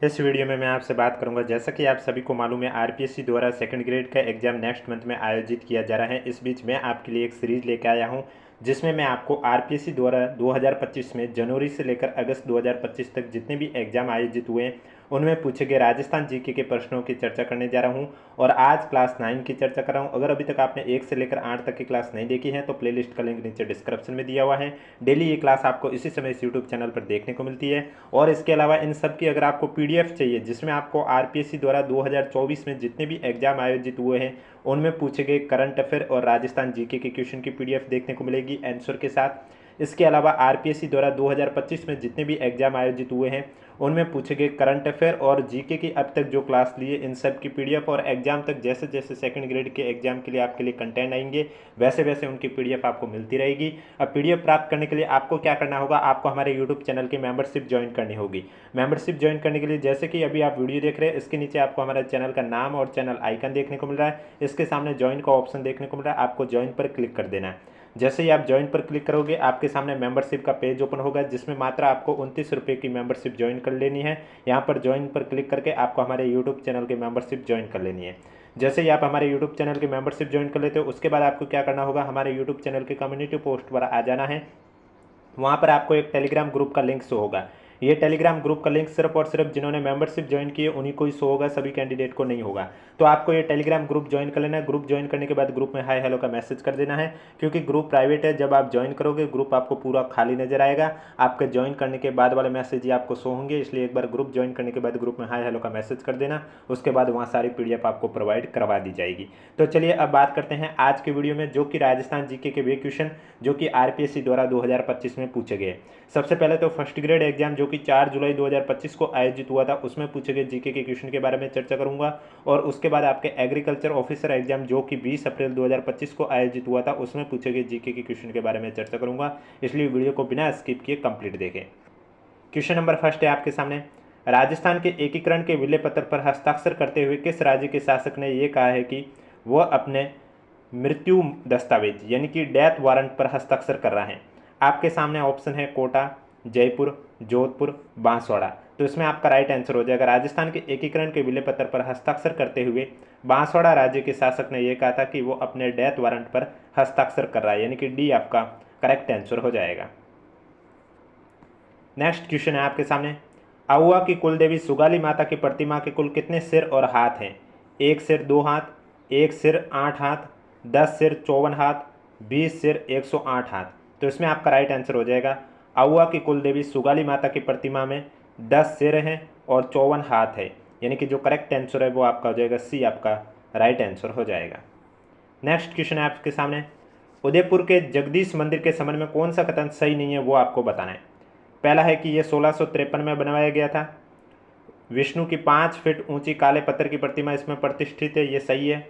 इस वीडियो में मैं आपसे बात करूंगा। जैसा कि आप सभी को मालूम है, आरपीएससी द्वारा सेकंड ग्रेड का एग्ज़ाम नेक्स्ट मंथ में आयोजित किया जा रहा है। इस बीच मैं आपके लिए एक सीरीज़ लेकर आया हूं, जिसमें मैं आपको आरपीएससी द्वारा 2025 में जनवरी से लेकर अगस्त 2025 तक जितने भी एग्ज़ाम आयोजित हुए हैं उनमें पूछे गए राजस्थान जीके के प्रश्नों की चर्चा करने जा रहा हूं। और आज क्लास 9 की चर्चा कर रहा हूं। अगर अभी तक आपने 1 से लेकर 8 तक की क्लास नहीं देखी है तो प्लेलिस्ट का लिंक नीचे डिस्क्रिप्शन में दिया हुआ है। डेली ये क्लास आपको इसी समय इस यूट्यूब चैनल पर देखने को मिलती है। और इसके अलावा इन सब की अगर आपको पीडीएफ चाहिए, जिसमें आपको आरपीएससी द्वारा 2024 में जितने भी एग्जाम आयोजित हुए हैं उनमें पूछे गए करंट अफेयर और राजस्थान जीके के क्वेश्चन की पीडीएफ देखने को मिलेगी आंसर के साथ। इसके अलावा आरपीएससी द्वारा 2025 में जितने भी एग्जाम आयोजित हुए हैं उनमें पूछे गए करंट अफेयर और जीके की अब तक जो क्लास लिए इन सब की पीडीएफ, और एग्जाम तक जैसे जैसे सेकंड ग्रेड के एग्जाम के लिए आपके लिए कंटेंट आएंगे वैसे वैसे उनकी पीडीएफ आपको मिलती रहेगी। अब पीडीएफ प्राप्त करने के लिए आपको क्या करना होगा, आपको हमारे यूट्यूब चैनल की मेंबरशिप ज्वाइन करनी होगी। मेंबरशिप ज्वाइन करने के लिए जैसे कि अभी आप वीडियो देख रहे हैं, इसके नीचे आपको हमारे चैनल का नाम और चैनल आइकन देखने को मिल रहा है। इसके सामने ज्वाइन का ऑप्शन देखने को मिल रहा है, आपको ज्वाइन पर क्लिक कर देना है। जैसे ही आप ज्वाइन पर क्लिक करोगे आपके सामने मेंबरशिप का पेज ओपन होगा, जिसमें मात्र आपको 29 रुपये की मेंबरशिप ज्वाइन कर लेनी है। यहाँ पर ज्वाइन पर क्लिक करके आपको हमारे यूट्यूब चैनल की मेंबरशिप ज्वाइन कर लेनी है। जैसे ही आप हमारे यूट्यूब चैनल की मेंबरशिप ज्वाइन कर लेते हो उसके बाद आपको क्या करना होगा, हमारे यूट्यूब चैनल के कम्युनिटी पोस्ट पर आ जाना है। वहाँ पर आपको एक टेलीग्राम ग्रुप का लिंक शो होगा। ये टेलीग्राम ग्रुप का लिंक सिर्फ और सिर्फ जिन्होंने मेंबरशिप ज्वाइन की है उन्हीं को ही शो होगा, सभी कैंडिडेट को नहीं होगा। तो आपको ये टेलीग्राम ग्रुप ज्वाइन कर लेना है। ग्रुप ज्वाइन करने के बाद ग्रुप में हाय हेलो का मैसेज कर देना है, क्योंकि ग्रुप प्राइवेट है। जब आप ज्वाइन करोगे ग्रुप आपको पूरा खाली नजर आएगा। आपके ज्वाइन करने के बाद वाले मैसेज ही आपको शो होंगे, इसलिए एक बार ग्रुप ज्वाइन करने के बाद ग्रुप में हाय हेलो का मैसेज कर देना। उसके बाद वहाँ सारी पीडीएफ आपको प्रोवाइड करवा दी जाएगी। तो चलिए अब बात करते हैं आज के वीडियो में, जो कि राजस्थान जीके के वे क्वेश्चन जो कि आरपीएससी द्वारा 2025 में पूछे गए। सबसे पहले तो फर्स्ट ग्रेड एग्जाम जो कि 4 जुलाई 2025 को आयोजित हुआ था उसमें पूछे गए जीके के क्वेश्चन के बारे में चर्चा करूंगा। और उसके बाद आपके एग्रीकल्चर ऑफिसर एग्जाम जो कि 20 अप्रैल 2025 को आयोजित हुआ था उसमें पूछे गए जीके के क्वेश्चन के बारे में चर्चा करूंगा, इसलिए वीडियो को बिना स्किप किए कंप्लीट देखें। क्वेश्चन नंबर फर्स्ट है आपके सामने, राजस्थान के एकीकरण के विलय पत्र पर हस्ताक्षर करते हुए किस राज्य के शासक ने यह कहा है कि वह अपने मृत्यु दस्तावेज यानी कि डेथ वारंट पर हस्ताक्षर कर रहा है। आपके सामने ऑप्शन है कोटा, जयपुर, जोधपुर, बांसवाड़ा। तो इसमें आपका राइट आंसर हो जाएगा, राजस्थान के एकीकरण के विलय पत्र पर हस्ताक्षर करते हुए बांसवाड़ा राज्य के शासक ने यह कहा था कि वो अपने डेथ वारंट पर हस्ताक्षर कर रहा है, यानी कि डी आपका करेक्ट आंसर हो जाएगा। नेक्स्ट क्वेश्चन है आपके सामने, आउआ की कुल देवी सुगाली माता की प्रतिमा के कुल कितने सिर और हाथ हैं? 1 सिर 2 हाथ, 1 सिर 8 हाथ, 10 सिर 54 हाथ, 20 सिर 108 हाथ। तो इसमें आपका राइट आंसर हो जाएगा, आउआ की कुल देवी सुगाली माता की प्रतिमा में 10 सिर हैं और 54 हाथ है, यानी कि जो करेक्ट आंसर है वो आपका हो जाएगा सी, आपका राइट आंसर हो जाएगा। नेक्स्ट क्वेश्चन है आपके सामने, उदयपुर के जगदीश मंदिर के संबंध में कौन सा कथन सही नहीं है वो आपको बताना है। पहला है कि यह 1653 में बनवाया गया था। विष्णु की 5 फीट ऊंची काले पत्थर की प्रतिमा इसमें प्रतिष्ठित है, ये सही है।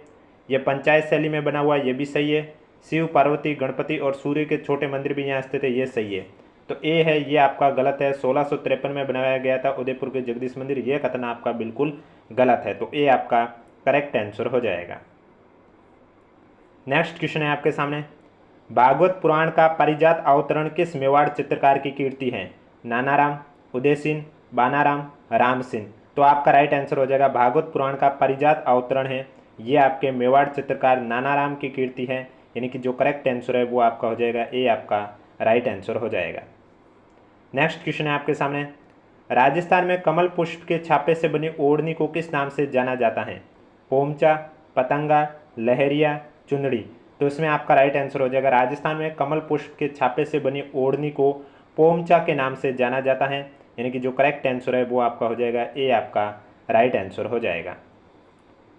यह पंचायत शैली में बना हुआ, ये भी सही है। शिव, पार्वती, गणपति और सूर्य के छोटे मंदिर भी यहाँ स्थित है, ये सही है। तो ए है ये आपका गलत है, 1653 में बनाया गया था उदयपुर के जगदीश मंदिर, ये कथन आपका बिल्कुल गलत है। तो ए आपका करेक्ट आंसर हो जाएगा। नेक्स्ट क्वेश्चन है आपके सामने, भागवत पुराण का पारिजात अवतरण किस मेवाड़ चित्रकार की कीर्ति है? नानाराम, उदयसिंह, बानाराम, रामसिंह। तो आपका राइट आंसर हो जाएगा, भागवत पुराण का पारिजात अवतरण है ये आपके मेवाड़ चित्रकार नानाराम की कीर्ति है, यानी कि जो करेक्ट आंसर है वो आपका हो जाएगा ए, आपका राइट आंसर हो जाएगा। नेक्स्ट क्वेश्चन है आपके सामने, राजस्थान में कमल पुष्प के छापे से बनी ओढ़नी को किस नाम से जाना जाता है? पोमचा, पतंगा, लहरिया, चुंदड़ी। तो इसमें आपका राइट आंसर हो जाएगा, राजस्थान में कमल पुष्प के छापे से बनी ओढ़नी को पोमचा के नाम से जाना जाता है, यानी कि जो करेक्ट आंसर है वो आपका हो जाएगा ए, आपका राइट आंसर हो जाएगा।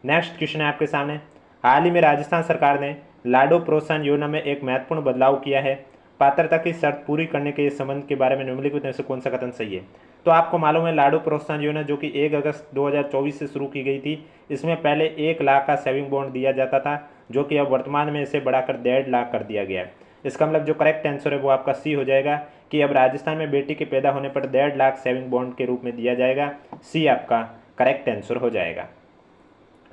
नेक्स्ट क्वेश्चन है आपके सामने, हाल ही में राजस्थान सरकार ने लाडो प्रोत्साहन योजना में एक महत्वपूर्ण बदलाव किया है। पात्रता की शर्त पूरी करने के संबंध के बारे में निम्नलिखित में से कौन सा कथन सही है? तो आपको मालूम है लाडो प्रोत्साहन योजना जो कि 1 अगस्त 2024 से शुरू की गई थी, इसमें पहले 1 लाख का सेविंग बॉन्ड दिया जाता था, जो कि अब वर्तमान में इसे बढ़ाकर 1.5 लाख कर दिया गया है। इसका मतलब जो करेक्ट आंसर है वो आपका सी हो जाएगा कि अब राजस्थान में बेटी के पैदा होने पर 1.5 लाख सेविंग बॉन्ड के रूप में दिया जाएगा। सी आपका करेक्ट आंसर हो जाएगा।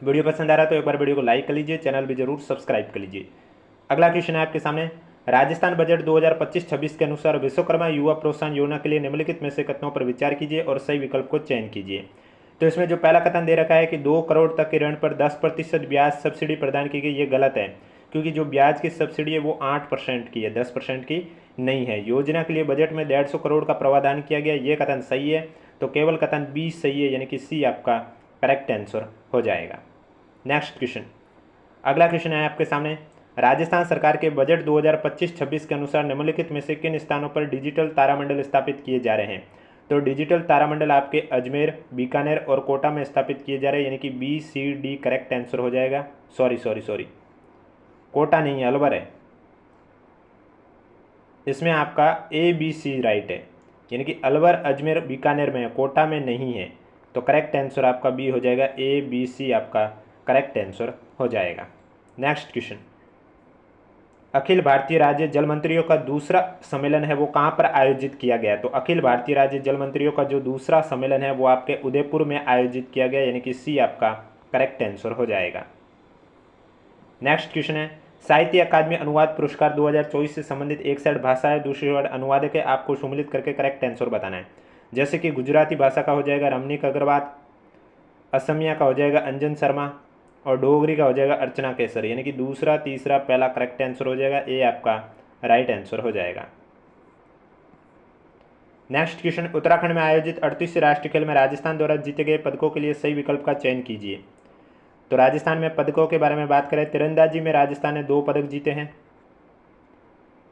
वीडियो पसंद आ रहा है तो एक बार वीडियो को लाइक कर लीजिए, चैनल भी जरूर सब्सक्राइब कर लीजिए। अगला क्वेश्चन है आपके सामने, राजस्थान बजट 2025-26 के अनुसार विश्वकर्मा युवा प्रोत्साहन योजना के लिए निम्नलिखित में से कथनों पर विचार कीजिए और सही विकल्प को चयन कीजिए। तो इसमें जो पहला कथन दे रखा है कि 2 करोड़ तक के ऋण पर 10% ब्याज सब्सिडी प्रदान की गई, ये गलत है, क्योंकि जो ब्याज की सब्सिडी है वो 8% की है, 10% की नहीं है। योजना के लिए बजट में 150 करोड़ का प्रावधान किया गया, ये कथन सही है। तो केवल कथन बी सही है, यानी कि सी आपका करेक्ट आंसर हो जाएगा। नेक्स्ट क्वेश्चन, अगला क्वेश्चन है आपके सामने, राजस्थान सरकार के बजट 2025-26 के अनुसार निम्नलिखित में से किन स्थानों पर डिजिटल तारामंडल स्थापित किए जा रहे हैं। तो डिजिटल तारामंडल आपके अजमेर, बीकानेर और कोटा में स्थापित किए जा रहे हैं, यानी कि B C D correct answer हो जाएगा। सॉरी, कोटा नहीं है, अलवर है। इसमें आपका ए बी सी राइट है, यानी कि अलवर, अजमेर, बीकानेर में है, कोटा में नहीं है। तो करेक्ट आंसर आपका बी हो जाएगा, ए बी सी आपका करेक्ट आंसर हो जाएगा। नेक्स्ट क्वेश्चन, अखिल भारतीय राज्य जल मंत्रियों का दूसरा सम्मेलन है वो कहाँ पर आयोजित किया गया। तो अखिल भारतीय राज्य जल मंत्रियों का जो दूसरा सम्मेलन है वो आपके उदयपुर में आयोजित किया गया, यानी कि सी आपका करेक्ट आंसर हो जाएगा। नेक्स्ट क्वेश्चन है, साहित्य अकादमी अनुवाद पुरस्कार 2024 से संबंधित एक साइड भाषा है, दूसरी ओर अनुवादक है, आपको सम्मिलित करके करेक्ट आंसर बताना है। जैसे कि गुजराती भाषा का हो जाएगा रमनीक अग्रवाल, असमिया का हो जाएगा अंजन शर्मा और डोगरी का हो जाएगा अर्चना केसर, यानी कि दूसरा, तीसरा, पहला करेक्ट आंसर हो जाएगा, ए आपका राइट आंसर हो जाएगा। नेक्स्ट क्वेश्चन, उत्तराखंड में आयोजित 38वें राष्ट्रीय खेल में राजस्थान द्वारा जीते गए पदकों के लिए सही विकल्प का चयन कीजिए। तो राजस्थान में पदकों के बारे में बात करें, तीरंदाजी में राजस्थान ने 2 पदक जीते हैं,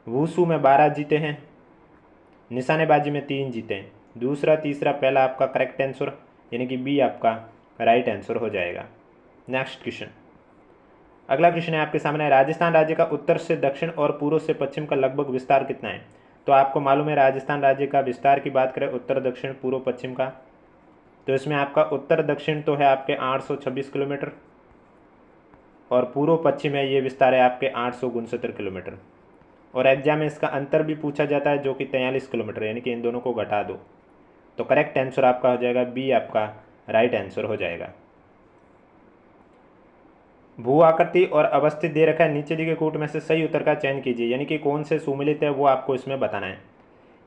वूसू में 12 जीते हैं, निशानेबाजी में 3 जीते हैं। दूसरा, तीसरा, पहला आपका करेक्ट आंसर, यानी कि बी आपका राइट आंसर हो जाएगा। नेक्स्ट क्वेश्चन, अगला क्वेश्चन है आपके सामने, राजस्थान राज्य का उत्तर से दक्षिण और पूर्व से पश्चिम का लगभग विस्तार कितना है। तो आपको मालूम है राजस्थान राज्य का विस्तार की बात करें उत्तर, दक्षिण, पूर्व, पश्चिम का, तो इसमें आपका उत्तर दक्षिण तो है आपके 826 किलोमीटर और पूर्व पश्चिम है, ये विस्तार है आपके 869 किलोमीटर। और एग्जाम में इसका अंतर भी पूछा जाता है जो कि 43 किलोमीटर, यानी कि इन दोनों को घटा दो। तो करेक्ट आंसर आपका हो जाएगा बी आपका राइट आंसर हो जाएगा। भू आकृति और अवस्थित दे रखा है, नीचे दिए कूट में से सही उत्तर का चयन कीजिए, यानी कि कौन से सुमिलित है वो आपको इसमें बताना है।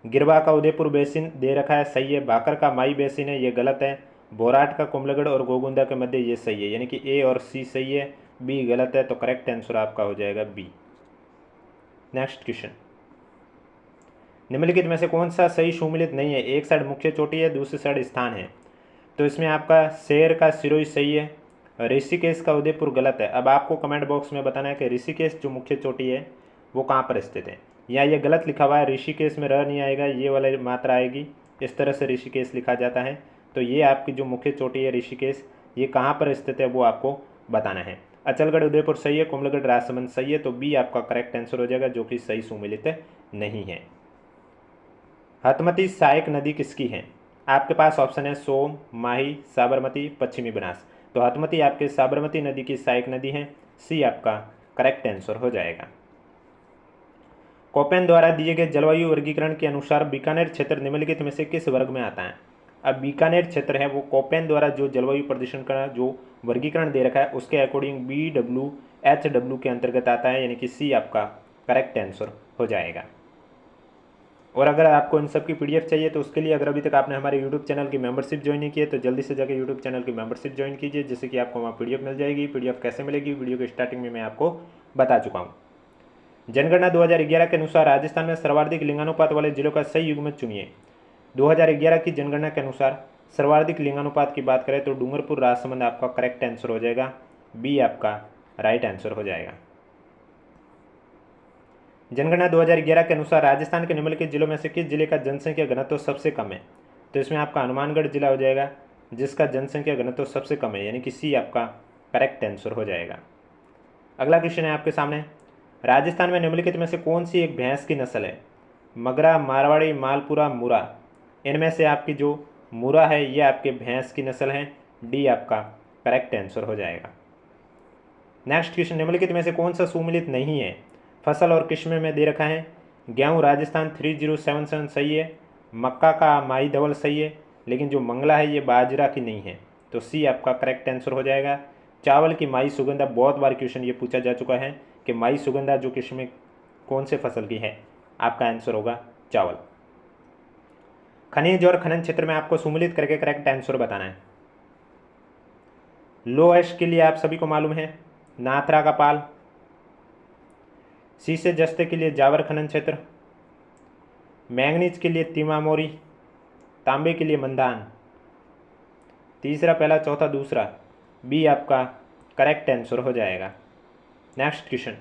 गिरवा का उदयपुर बेसिन दे रखा है, सही है। भाकर का माई बेसिन है, ये गलत है। बोराट का कुंभलगढ़ और गोगुंदा के मध्य, ये सही है, यानी कि ए और सी सही है, बी गलत है। तो करेक्ट आंसर आपका हो जाएगा बी। नेक्स्ट क्वेश्चन, निम्नलिखित में से कौन सा सही सुमिलित नहीं है। एक साइड मुख्य चोटी है, दूसरी साइड स्थान है। तो इसमें आपका शेर का सिरोही सही है, ऋषिकेश का उदयपुर गलत है। अब आपको कमेंट बॉक्स में बताना है कि ऋषिकेश जो मुख्य चोटी है वो कहाँ पर स्थित है। या ये गलत लिखा हुआ है, ऋषिकेश में र नहीं आएगा, ये वाला मात्रा आएगी, इस तरह से ऋषिकेश लिखा जाता है। तो ये आपकी जो मुख्य चोटी है ऋषिकेश, ये कहाँ पर स्थित है वो आपको बताना है। अचलगढ़ उदयपुर सही है, कुंभलगढ़ राजसमंद सही है। तो बी आपका करेक्ट आंसर हो जाएगा, जो कि सही सुमिलित नहीं है। हथमती सहायक नदी किसकी है। आपके पास ऑप्शन है सोम, माही, साबरमती, पश्चिमी बनास। तो हथमती आपके साबरमती नदी की सहायक नदी है, सी आपका करेक्ट आंसर हो जाएगा। कोपेन द्वारा दिए गए जलवायु वर्गीकरण के अनुसार बीकानेर क्षेत्र निम्नलिखित में से किस वर्ग में आता है। अब बीकानेर क्षेत्र है वो कोपेन द्वारा जो जलवायु प्रदूषण का जो वर्गीकरण दे रखा है उसके अकॉर्डिंग BWHW के अंतर्गत आता है, यानी कि सी आपका करेक्ट आंसर हो जाएगा। और अगर आपको इन सब की PDF चाहिए तो उसके लिए अगर अभी तक आपने हमारे YouTube चैनल की मेंबरशिप ज्वाइन नहीं की है तो जल्दी से जाकर YouTube चैनल की मेंबरशिप ज्वाइन कीजिए, जिससे कि आपको वहाँ PDF मिल जाएगी। PDF कैसे मिलेगी वीडियो के स्टार्टिंग में मैं आपको बता चुका हूँ। जनगणना 2011 के अनुसार राजस्थान में सर्वाधिक लिंगानुपात वाले जिलों का सही युग्मक चुनिए। 2011 की जनगणना के अनुसार सर्वाधिक लिंगानुपात की बात करें तो डूंगरपुर राजसमंद आपका करेक्ट आंसर हो जाएगा, बी आपका राइट आंसर हो जाएगा। जनगणना 2011 के अनुसार राजस्थान के निम्नलिखित जिलों में से किस जिले का जनसंख्या घनत्व सबसे कम है। तो इसमें आपका हनुमानगढ़ जिला हो जाएगा जिसका जनसंख्या घनत्व सबसे कम है, यानी कि सी आपका करेक्ट आंसर हो जाएगा। अगला क्वेश्चन है आपके सामने, राजस्थान में निम्नलिखित में से कौन सी एक भैंस की नस्ल है। मगरा, मारवाड़ी, मालपुरा, मुरा। इनमें से आपकी जो मुरा है ये आपके भैंस की नस्ल है, डी आपका करेक्ट आंसर हो जाएगा। नेक्स्ट क्वेश्चन, निम्नलिखित में से कौन सा सुमिलित नहीं है। फसल और किस्में में दे रखा है, गेहूँ राजस्थान 3077 सही है, मक्का का माई धवल सही है, लेकिन जो मंगला है ये बाजरा की नहीं है। तो सी आपका करेक्ट आंसर हो जाएगा। चावल की माई सुगंधा, बहुत बार क्वेश्चन ये पूछा जा चुका है कि माई सुगंधा जो किस्में कौन से फसल की है, आपका आंसर होगा चावल। खनिज और खनन क्षेत्र में आपको सुमिलित करके करेक्ट आंसर बताना है। लोएस्ट के लिए आप सभी को मालूम है नाथरा का पाल। सी से जस्ते के लिए जावर खनन क्षेत्र। मैंगनीज के लिए तिमामोरी। तांबे के लिए मंदान। तीसरा पहला, चौथा दूसरा, बी आपका करेक्ट आंसर हो जाएगा। नेक्स्ट क्वेश्चन,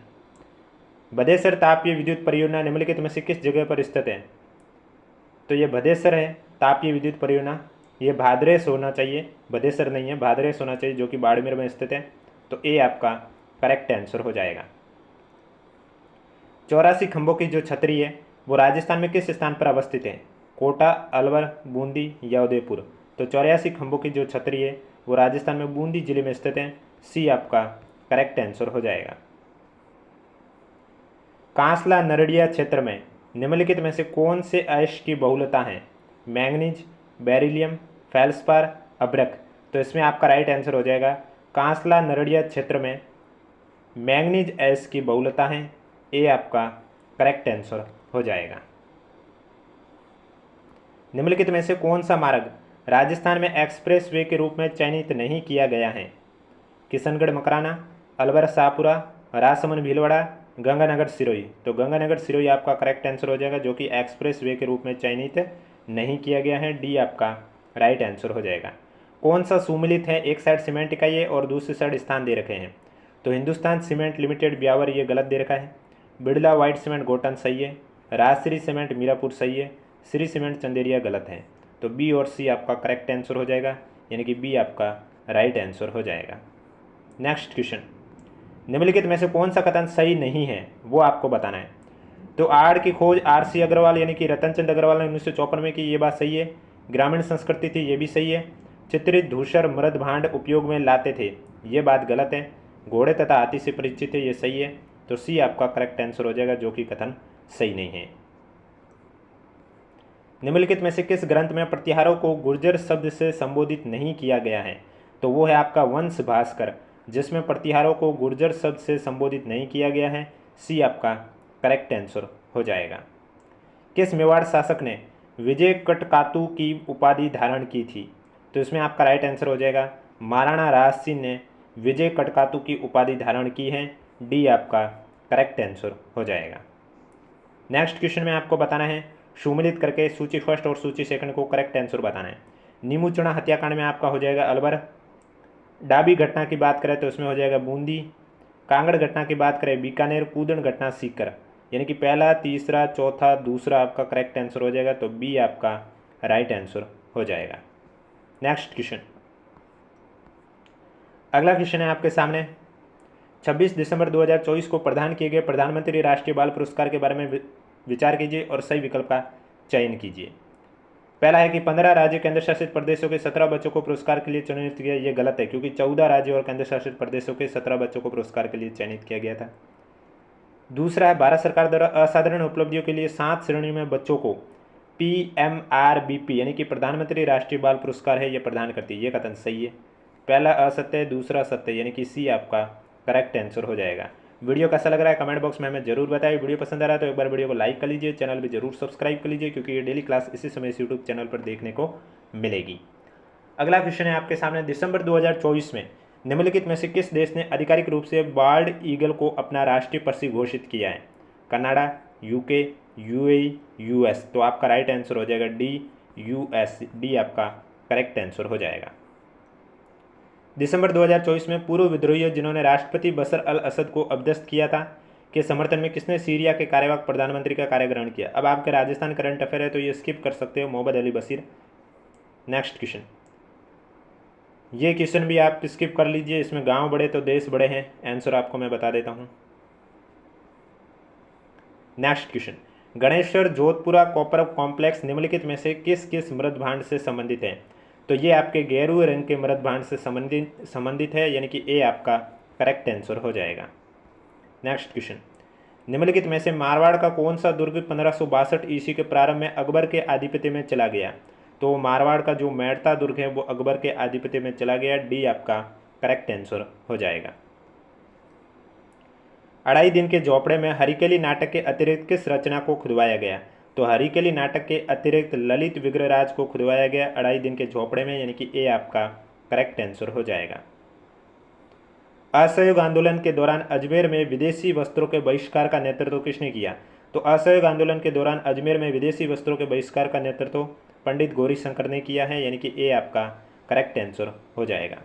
भदेसर तापीय विद्युत परियोजना निम्नलिखित में से किस जगह पर स्थित है? तो ये भदेसर है तापीय विद्युत परियोजना, ये भादरेस होना चाहिए, भदेसर नहीं है, भादरेस होना चाहिए, जो कि बाड़मेर में स्थित है। तो ए आपका करेक्ट आंसर हो जाएगा। 84 खंभों की जो छतरी है वो राजस्थान में किस स्थान पर अवस्थित है? कोटा, अलवर, बूंदी या उदयपुर? तो 84 खंभों की जो छतरी है वो राजस्थान में बूंदी जिले में स्थित है। सी आपका करेक्ट आंसर हो जाएगा। कांसला नरडिया क्षेत्र में निम्नलिखित में से कौन से अयस्क की बहुलता है? मैंगनीज, बेरिलियम, फेल्सपार, अब्रक? तो इसमें आपका राइट आंसर हो जाएगा कांसला नरडिया क्षेत्र में मैंगनीज अयस्क की बहुलता है। ए आपका करेक्ट आंसर हो जाएगा। निम्नलिखित में से कौन सा मार्ग राजस्थान में एक्सप्रेस वे के रूप में चयनित नहीं किया गया है? किशनगढ़ मकराना, अलवर शाहपुरा, राजसमंद भीलवाड़ा, गंगानगर सिरोही? तो गंगानगर सिरोही आपका करेक्ट आंसर हो जाएगा, जो कि एक्सप्रेस वे के रूप में चयनित नहीं किया गया है। डी आपका राइट आंसर हो जाएगा। कौन सा सुमिलित है? एक साइड सीमेंट इकाई है और दूसरी साइड स्थान दे रखे हैं। तो हिंदुस्तान सीमेंट लिमिटेड ब्यावर ये गलत दे रखा है। बिड़ला व्हाइट सीमेंट गोटन सही है। राजश्री सीमेंट मीरापुर सही है। श्री सीमेंट चंदेरिया गलत है। तो बी और सी आपका करेक्ट आंसर हो जाएगा, यानी कि बी आपका राइट आंसर हो जाएगा। नेक्स्ट क्वेश्चन, निम्नलिखित में से कौन सा कथन सही नहीं है वो आपको बताना है। तो आड़ की खोज RC अग्रवाल यानी कि रतन चंद अग्रवाल ने 1954 में की, ये बात सही है। ग्रामीण संस्कृति थी, ये भी सही है। चित्रित धूसर मृद भांड उपयोग में लाते थे, ये बात गलत है। घोड़े तथा हाथी से परिचित थे, ये सही है। तो सी आपका करेक्ट आंसर हो जाएगा, जो कि कथन सही नहीं है। निम्नलिखित में से किस ग्रंथ में प्रतिहारों को गुर्जर शब्द से संबोधित नहीं किया गया है? तो वो है आपका वंश भास्कर, जिसमें प्रतिहारों को गुर्जर शब्द से संबोधित नहीं किया गया है। सी आपका करेक्ट आंसर हो जाएगा। किस मेवाड़ शासक ने विजय कटकातु की उपाधि धारण की थी? तो इसमें आपका राइट आंसर हो जाएगा महाराणा राज सिंह ने विजय कटकातु की उपाधि धारण की है। डी आपका करेक्ट आंसर हो जाएगा। नेक्स्ट क्वेश्चन में आपको बताना है, सुमिलित करके सूची फर्स्ट और सूची सेकंड को करेक्ट आंसर बताना है। नीमूचना हत्याकांड में आपका हो जाएगा अलवर। डाबी घटना की बात करें तो इसमें हो जाएगा बूंदी। कांगड़ घटना की बात करें बीकानेर। कूदन घटना सीकर, यानी कि पहला, तीसरा, चौथा, दूसरा आपका करेक्ट आंसर हो जाएगा। तो बी आपका राइट आंसर हो जाएगा। नेक्स्ट क्वेश्चन, अगला क्वेश्चन है आपके सामने। 26 दिसंबर 2024 को प्रदान किए गए प्रधानमंत्री राष्ट्रीय बाल पुरस्कार के बारे में विचार कीजिए और सही विकल्प का चयन कीजिए। पहला है कि 15 राज्य केंद्र शासित प्रदेशों के 17 बच्चों को पुरस्कार के लिए चयनित किया। ये गलत है, क्योंकि 14 राज्यों और केंद्र शासित प्रदेशों के 17 बच्चों को पुरस्कार के लिए चयनित किया गया था। दूसरा है, भारत सरकार द्वारा असाधारण उपलब्धियों के लिए 7 श्रेणी में बच्चों को PMRBP यानी कि प्रधानमंत्री राष्ट्रीय बाल पुरस्कार है ये प्रदान करती है। ये कथन सही है। पहला असत्य है, दूसरा सत्य, यानी कि सी आपका करेक्ट आंसर हो जाएगा। वीडियो कैसा लग रहा है कमेंट बॉक्स में हमें जरूर बताइए। वीडियो पसंद आ रहा है तो एक बार वीडियो को लाइक कर लीजिए, चैनल भी जरूर सब्सक्राइब कर लीजिए, क्योंकि ये डेली क्लास इसी समय इस यूट्यूब चैनल पर देखने को मिलेगी। अगला क्वेश्चन है आपके सामने, दिसंबर 2024 में निम्नलिखित में से किस देश ने आधिकारिक रूप से बाल्ड ईगल को अपना राष्ट्रीय पक्षी घोषित किया है? Canada, UK, UAE, US? तो आपका राइट आंसर हो जाएगा डी, US। डी आपका करेक्ट आंसर हो जाएगा। दिसंबर 2024 में पूर्व विद्रोहियों जिन्होंने राष्ट्रपति बशर अल असद को अपदस्थ किया था के समर्थन में किसने सीरिया के कार्यवाहक प्रधानमंत्री का कार्य ग्रहण किया? अब आपके राजस्थान करंट अफेयर है तो ये स्किप कर सकते हो, मोहम्मद अली बशीर। नेक्स्ट क्वेश्चन, ये क्वेश्चन भी आप स्किप कर लीजिए, इसमें गांव बड़े तो देश बड़े हैं। आंसर आपको मैं बता देता हूं। Next question, Ganeshwar Jodhpura copper complex निम्नलिखित में से किस किस मृद भांड से संबंधित है? तो ये आपके गेरुए रंग के मृद भांड से संबंधित है, यानी कि ए आपका करेक्ट आंसर हो जाएगा। नेक्स्ट क्वेश्चन, निम्नलिखित में से मारवाड़ का कौन सा दुर्ग 1562 ईस्वी के प्रारंभ में अकबर के आधिपत्य में चला गया? तो मारवाड़ का जो मेड़ता दुर्ग है वो अकबर के आधिपत्य में चला गया। डी आपका करेक्ट आंसर हो जाएगा। अढ़ाई दिन के झोपड़े में हरिकेली नाटक के अतिरिक्त किस रचना को खुदवाया गया? तो हरिकेली नाटक के अतिरिक्त ललित विग्रहराज को खुदवाया गया अढ़ाई दिन के झोपड़े में, यानी कि ए आपका करेक्ट आंसर हो जाएगा। असहयोग आंदोलन के दौरान अजमेर में विदेशी वस्त्रों के बहिष्कार का नेतृत्व किसने किया? तो असहयोग आंदोलन के दौरान अजमेर में विदेशी वस्त्रों के बहिष्कार का नेतृत्व पंडित गौरीशंकर ने किया है, यानी कि ए आपका करेक्ट आंसर हो जाएगा।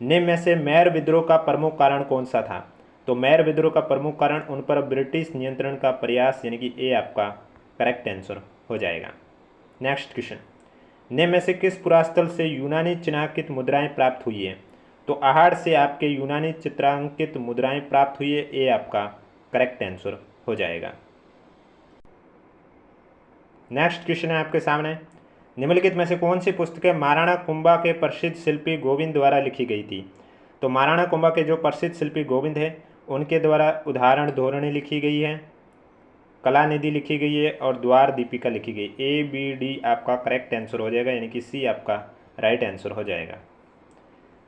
निम्न में से मैर विद्रोह का प्रमुख कारण कौन सा था? तो मैर विद्रोह का प्रमुख कारण उन पर ब्रिटिश नियंत्रण का प्रयास, यानी कि ए आपका करेक्ट आंसर हो जाएगा। नेक्स्ट क्वेश्चन, निम्न में से किस पुरास्थल से यूनानी चिन्हांकित मुद्राएं प्राप्त हुई है? तो आहड़ से आपके यूनानी चित्रांकित मुद्राएं प्राप्त हुई है, ए आपका करेक्ट आंसर हो जाएगा। नेक्स्ट क्वेश्चन है आपके सामने, निम्नलिखित में से कौन सी पुस्तकें महाराणा कुंभा के प्रसिद्ध शिल्पी गोविंद द्वारा लिखी गई थी? तो महाराणा कुंभा के जो प्रसिद्ध शिल्पी गोविंद है उनके द्वारा उदाहरण धोरणी लिखी गई है, कलानिधि लिखी गई है और द्वार दीपिका लिखी गई। ए बी डी आपका करेक्ट आंसर हो जाएगा, यानी कि सी आपका राइट आंसर हो जाएगा।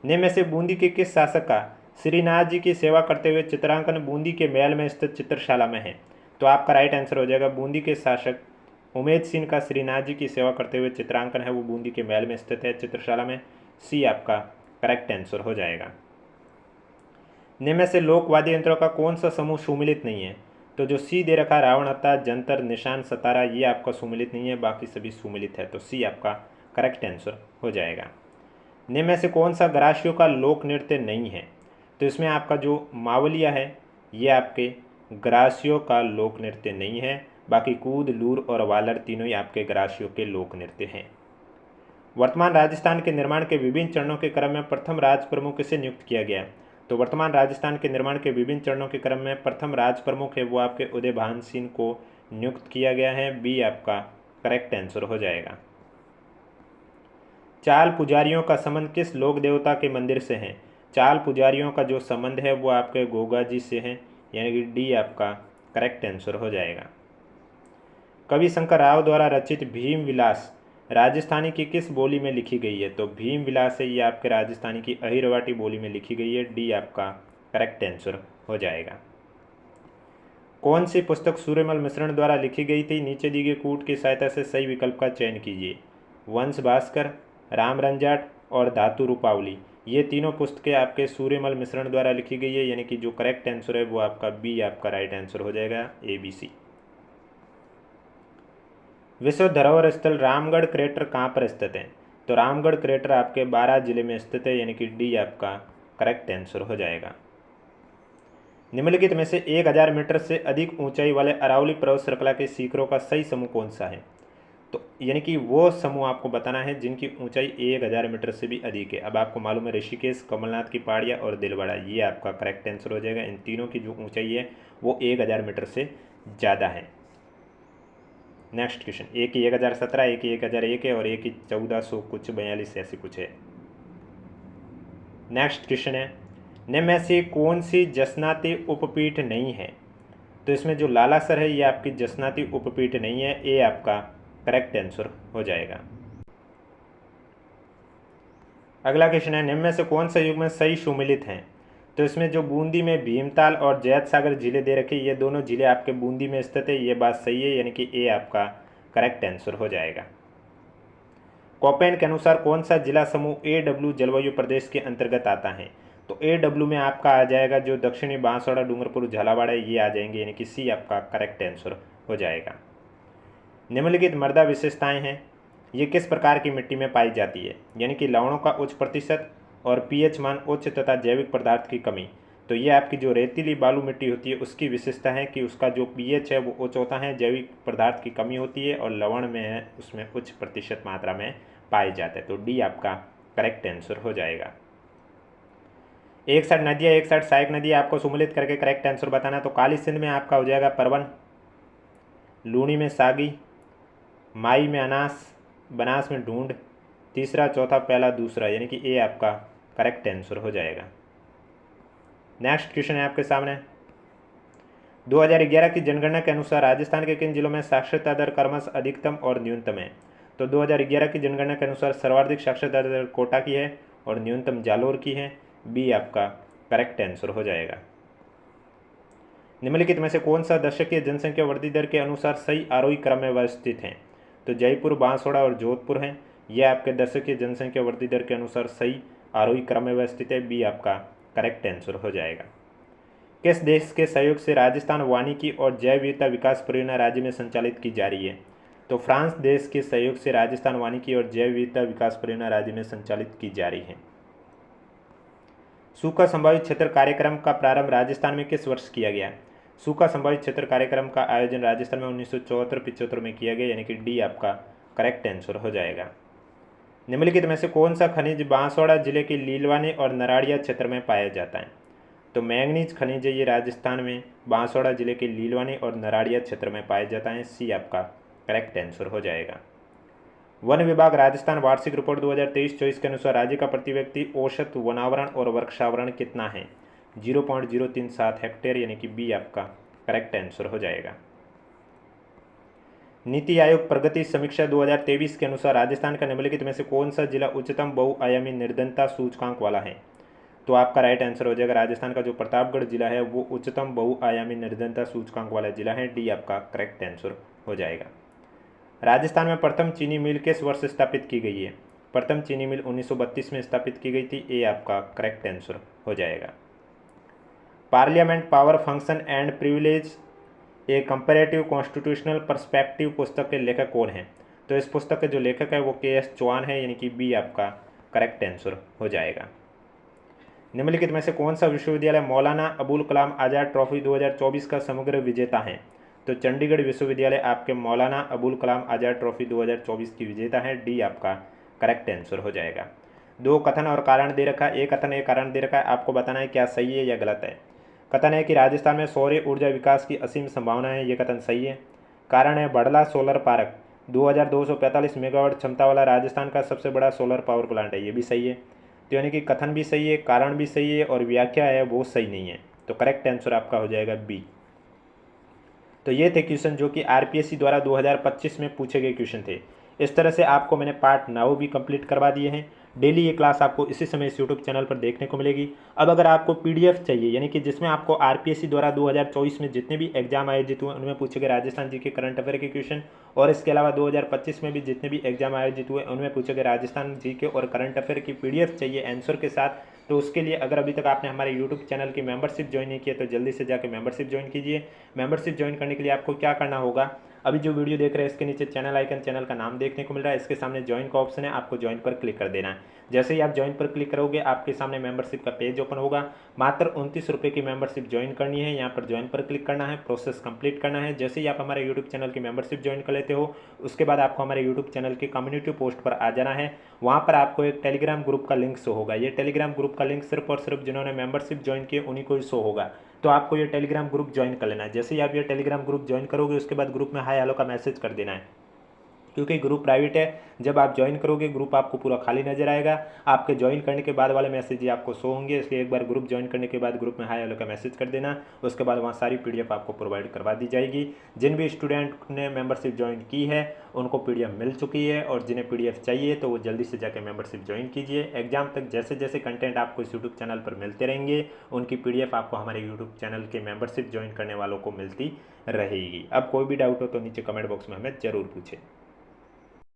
निम्न में से बूंदी के किस शासक का श्रीनाथ जी की सेवा करते हुए चित्रांकन बूंदी के महल में स्थित चित्रशाला में है? तो आपका राइट आंसर हो जाएगा, बूंदी के शासक उमेद सिंह का श्रीनाथ जी की सेवा करते हुए चित्रांकन है वो बूंदी के महल में स्थित है चित्रशाला में। सी आपका करेक्ट आंसर हो जाएगा। निम्न में से लोक वाद्य यंत्रों का कौन सा समूह सुमिलित नहीं है? तो जो सी दे रखा रावण हत्था, जंतर, निशान, सतारा, ये आपका सुमिलित नहीं है, बाकी सभी सुमिलित है, तो सी आपका करेक्ट आंसर हो जाएगा। निम्न में से कौन सा ग्रासियों का लोक नृत्य नहीं है? तो इसमें आपका जो मावलिया है ये आपके ग्रासियों का लोक नृत्य नहीं है, बाकी कूद, लूर और वालर तीनों ही आपके ग्रासियों के लोक नृत्य हैं। वर्तमान राजस्थान के निर्माण के विभिन्न चरणों के क्रम में प्रथम राज प्रमुख किसे नियुक्त किया गया? तो वर्तमान राजस्थान के निर्माण के विभिन्न चरणों के क्रम में प्रथम राज प्रमुख है वो आपके उदय भान सिंह को नियुक्त किया गया है। बी आपका करेक्ट आंसर हो जाएगा। चाल पुजारियों का संबंध किस लोक देवता के मंदिर से है? चाल पुजारियों का जो संबंध है वो आपके गोगा जी से है, यानी कि डी आपका करेक्ट आंसर हो जाएगा। कवि शंकर राव द्वारा रचित भीम विलास राजस्थानी की किस बोली में लिखी गई है? तो भीम विलास है ये आपके राजस्थानी की अहिरवाटी बोली में लिखी गई है। डी आपका करेक्ट आंसर हो जाएगा। कौन सी पुस्तक सूर्यमल मिश्रण द्वारा लिखी गई थी? नीचे दी गई कूट की सहायता से सही विकल्प का चयन कीजिए। वंश भास्कर, राम रंजाट और धातु रूपावली, ये तीनों पुस्तकें आपके सूर्यमल मिश्रण द्वारा लिखी गई है, यानी कि जो करेक्ट आंसर है वो आपका बी आपका राइट आंसर हो जाएगा, ए बी सी। विश्व धरोहर स्थल रामगढ़ क्रेटर कहाँ पर स्थित है? तो रामगढ़ क्रेटर आपके बारां जिले में स्थित है, यानी कि डी आपका करेक्ट आंसर हो जाएगा। निम्नलिखित में से 1000 मीटर से अधिक ऊंचाई वाले अरावली पर्वत श्रृंखला के शिखरों का सही समूह कौन सा है? तो यानी कि वो समूह आपको बताना है जिनकी ऊंचाई 1000 मीटर से भी अधिक है। अब आपको मालूम है ऋषिकेश, कमलनाथ की पहाड़ियाँ और दिलवाड़ा, ये आपका करेक्ट आंसर हो जाएगा। इन तीनों की जो ऊंचाई है वो 1000 मीटर से ज़्यादा है। नेक्स्ट क्वेश्चन, एक ही 1017, एक ही 1001 है और एक ही 1400 कुछ 42 ऐसी कुछ है। नेक्स्ट क्वेश्चन है, निम्न में से कौन सी जसनाती उपपीठ नहीं है? तो इसमें जो लालासर है ये आपकी जसनाती उपपीठ नहीं है, ए आपका करेक्ट आंसर हो जाएगा। अगला क्वेश्चन है, निम्न में से कौन सा युग्म सही सुमिलित हैं? तो इसमें जो बूंदी में भीमताल और जैत सागर जिले दे रखे ये दोनों जिले आपके बूंदी में स्थित है, ये बात सही है, यानी कि ए आपका करेक्ट आंसर हो जाएगा। कोपेन के अनुसार कौन सा जिला समूह AW जलवायु प्रदेश के अंतर्गत आता है? तो AW में आपका आ जाएगा जो दक्षिणी बांसवाड़ा, डूंगरपुर, झालावाड़ा, ये आ जाएंगे, यानी कि सी आपका करेक्ट आंसर हो जाएगा। निम्नलिखित मृदा विशेषताएं हैं, ये किस प्रकार की मिट्टी में पाई जाती है? यानी कि लवणों का उच्च प्रतिशत और पीएच मान उच्च तथा जैविक पदार्थ की कमी। तो ये आपकी जो रेतीली बालू मिट्टी होती है उसकी विशेषता है कि उसका जो पीएच है वो उच्च होता है, जैविक पदार्थ की कमी होती है और लवण में है उसमें उच्च प्रतिशत मात्रा में पाए जाते हैं। तो डी आपका करेक्ट आंसर हो जाएगा। एक साइड नदियाँ एक साइड सहायक नदी, आपको सुमिलित करके करेक्ट आंसर बताना। तो काली सिंध में आपका हो जाएगा परवन, लूणी में सागी, माई में अनास, बनास में ढूंढ, तीसरा, चौथा, पहला, दूसरा, यानी कि ए आपका करेक्ट आंसर हो जाएगा। नेक्स्ट क्वेश्चन है आपके सामने, 2011 की जनगणना के अनुसार राजस्थान के किन जिलों में साक्षरता दर क्रमश अधिकतम और न्यूनतम है? तो 2011 की जनगणना के अनुसार सर्वाधिक साक्षरता दर कोटा की है और न्यूनतम जालोर की है। बी आपका करेक्ट आंसर हो जाएगा। निम्नलिखित में से कौन सा दशकीय जनसंख्या वृद्धि दर के अनुसार सही आरोही क्रम में व्यवस्थित है? तो जयपुर, बांसवाड़ा और जोधपुर हैं, यह आपके दशकीय जनसंख्या वृद्धि दर के अनुसार सही आरोही क्रम में व्यवस्थित है। बी आपका करेक्ट आंसर हो जाएगा। किस देश के सहयोग से राजस्थान वानिकी और जैव विविधता विकास परियोजना राज्य में संचालित की जा रही है? तो फ्रांस देश के सहयोग से राजस्थान वानिकी और जैव विविधता विकास परियोजना राज्य में संचालित की जा रही है। सूखा संभावित क्षेत्र कार्यक्रम का प्रारंभ राजस्थान में किस वर्ष किया गया? सूखा संभावित क्षेत्र कार्यक्रम का आयोजन राजस्थान में 1974-75 में किया गया, यानी कि डी आपका करेक्ट आंसर हो जाएगा। निम्नलिखित में से कौन सा खनिज बांसवाड़ा जिले के लीलवानी और नराड़िया क्षेत्र में पाया जाता है? तो मैंगनीज खनिज ये राजस्थान में बांसवाड़ा जिले के लीलवानी और नराड़िया क्षेत्र में पाया जाता है, सी आपका करेक्ट आंसर हो जाएगा। वन विभाग राजस्थान वार्षिक रिपोर्ट 2023-24 के अनुसार राज्य का प्रति व्यक्ति औसत वनावरण और वृक्षावरण कितना है? 0.037 हेक्टेयर, यानी कि बी आपका करेक्ट आंसर हो जाएगा। नीति आयोग प्रगति समीक्षा 2023 के अनुसार राजस्थान का निम्नलिखित में से कौन सा जिला उच्चतम बहुआयामी निर्धनता सूचकांक वाला है? तो आपका राइट आंसर हो जाएगा राजस्थान का जो प्रतापगढ़ जिला है वो उच्चतम बहुआयामी निर्धनता सूचकांक वाला जिला है, डी आपका करेक्ट आंसर हो जाएगा। राजस्थान में प्रथम चीनी मिल किस वर्ष स्थापित की गई है? प्रथम चीनी मिल 1932 में स्थापित की गई थी, ए आपका करेक्ट आंसर हो जाएगा। Parliament power function and privilege A comparative constitutional perspective पुस्तक के लेखक कौन हैं? तो इस पुस्तक के जो लेखक है वो के.एस. चौहान है, यानी कि बी आपका करेक्ट आंसर हो जाएगा। निम्नलिखित में से कौन सा विश्वविद्यालय मौलाना अबुल कलाम आज़ाद ट्रॉफी 2024 का समग्र विजेता है? तो चंडीगढ़ विश्वविद्यालय आपके मौलाना अबुल कलाम आज़ाद ट्रॉफी 2024 की विजेता है, डी आपका करेक्ट आंसर हो जाएगा। दो कथन और कारण दे रखा है, एक कथन एक कारण दे रखा है, आपको बताना है क्या सही है या गलत है। कथन है कि राजस्थान में सौर ऊर्जा विकास की असीम संभावना है, ये कथन सही है। कारण है बड़ला सोलर पार्क 2245 मेगावाट क्षमता वाला राजस्थान का सबसे बड़ा सोलर पावर प्लांट है, ये भी सही है। तो यानी कि कथन भी सही है, कारण भी सही है और व्याख्या है वो सही नहीं है, तो करेक्ट आंसर आपका हो जाएगा बी। तो ये थे क्वेश्चन जो कि आरपीएससी द्वारा 2025 में पूछे गए क्वेश्चन थे। इस तरह से आपको मैंने पार्ट 9 भी कंप्लीट करवा दिए हैं। डेली ये क्लास आपको इसी समय इस यूट्यूब चैनल पर देखने को मिलेगी। अब अगर आपको पीडीएफ चाहिए, यानी कि जिसमें आपको आरपीएससी द्वारा 2024 में जितने भी एग्जाम आयोजित हुए उनमें पूछे गए राजस्थान जी के करंट अफेयर के क्वेश्चन, और इसके अलावा 2025 में भी जितने भी एग्जाम आयोजित हुए उनमें पूछे गए राजस्थान जी के और करंट अफेयर की पीडीएफ चाहिए आंसर के साथ, तो उसके लिए अगर अभी तक आपने हमारे यूट्यूब चैनल की मेंबरशिप ज्वाइन नहीं किया तो जल्दी से जाकर मेंबरशिप ज्वाइन कीजिए। मेंबरशिप ज्वाइन करने के लिए आपको क्या करना होगा, अभी जो वीडियो देख रहे हैं इसके नीचे चैनल आइकन, चैनल का नाम देखने को मिल रहा है, इसके सामने ज्वाइन का ऑप्शन है, आपको ज्वाइन पर क्लिक कर देना है। जैसे ही आप ज्वाइन पर क्लिक करोगे आपके सामने मेंबरशिप का पेज ओपन होगा। मात्र 29 रुपये की मेंबरशिप ज्वाइन करनी है, यहाँ पर ज्वाइन पर क्लिक करना है, प्रोसेस कंप्लीट करना है। जैसे ही आप हमारे यूट्यूब चैनल की मेंबरशिप ज्वाइन कर लेते हो उसके बाद आपको हमारे यूट्यूब चैनल की कम्युनिटी पोस्ट पर आ जाना है। वहाँ पर आपको एक टेलीग्राम ग्रुप का लिंक शो होगा। ये टेलीग्राम ग्रुप का लिंक सिर्फ और सिर्फ जिन्होंने मेंबरशिप ज्वाइन की उन्हीं को ही शो होगा, तो आपको ये टेलीग्राम ग्रुप ज्वाइन कर लेना है। जैसे ही आप ये टेलीग्राम ग्रुप ज्वाइन करोगे उसके बाद ग्रुप में हाय हेलो का मैसेज कर देना है, क्योंकि ग्रुप प्राइवेट है। जब आप ज्वाइन करोगे ग्रुप आपको पूरा खाली नजर आएगा, आपके ज्वाइन करने के बाद वाले मैसेज ही आपको शो होंगे, इसलिए एक बार ग्रुप ज्वाइन करने के बाद ग्रुप में हाय हेलो का मैसेज कर देना। उसके बाद वहाँ सारी पीडीएफ आपको प्रोवाइड करवा दी जाएगी। जिन भी स्टूडेंट ने मेंबरशिप ज्वाइन की है उनको पीडीएफ मिल चुकी है, और जिन्हें पीडीएफ चाहिए तो वो जल्दी से जाकर मेंबरशिप ज्वाइन कीजिए। एग्जाम तक जैसे जैसे कंटेंट आपको इस यूट्यूब चैनल पर मिलते रहेंगे उनकी पीडीएफ आपको हमारे यूट्यूब चैनल के मेंबरशिप ज्वाइन करने वालों को मिलती रहेगी। अब कोई भी डाउट हो तो नीचे कमेंट बॉक्स में हमें ज़रूर पूछें।